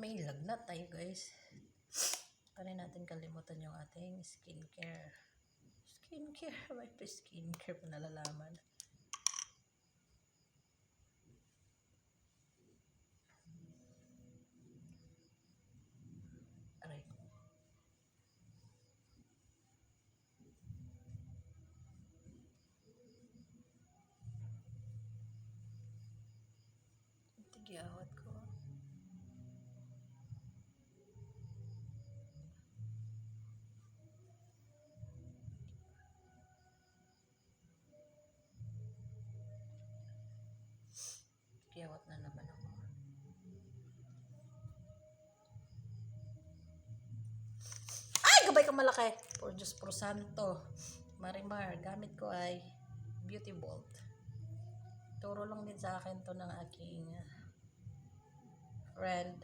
may lagnat tayo guys. Para natin kalimutan yung ating skincare. May pa skincare pa nalalaman. Aray ko. Tigyawat ko. Tigyawat na naman ako. Ay! Gabay kang malaki! Por Diyos, por Santo. Marimar, gamit ko ay Beauty Bolt. Turo lang din sa akin to ng aking friend.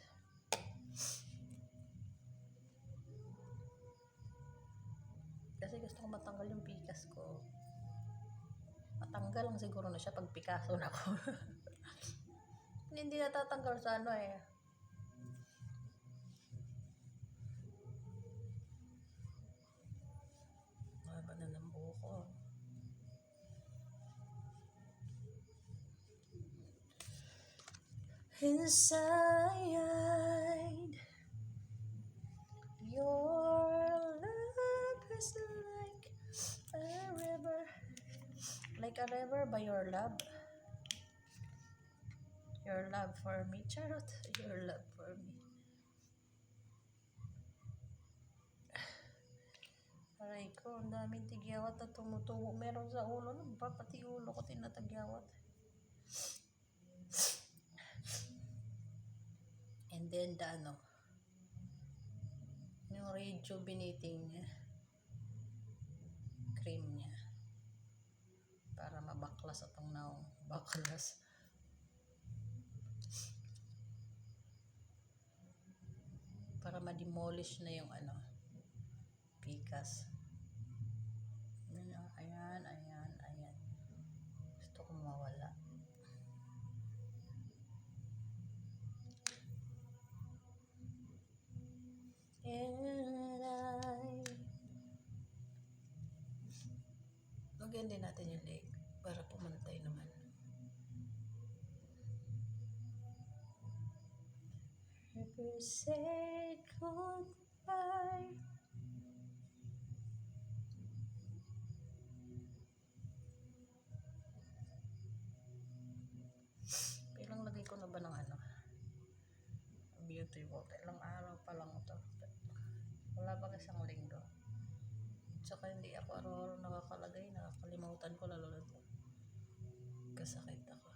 Kasi gusto ko matanggal yung pikas ko. Matanggal lang siguro na siya pag Picasso na ako. Hindi natatanggal sa ano eh. Haba na ng buko. Inside your love is like a river. Like a river by your love. Your love for me, Charot. Your love for me. Aray ko, ang daming tigyawat at tumutubo. Meron sa ulo. Ano ba? Pati ulo ko tinatagyawat. And then the yung rejuvenating cream niya. Para mabaklas atong naong baklas. Para ma-demolish na yung pikas. Ayan. Gusto ko mawala. Lagyan din natin yung leg para pumantay naman. Never say goodbye. Ilang lagay ko na ba ng Beauty Bolt? Ilang araw pa lang ito. Wala pa isang linggo. Tsaka hindi ako araw-araw nakakalagay. Nakakalimutan ko lalo na ito. Kasakit ako.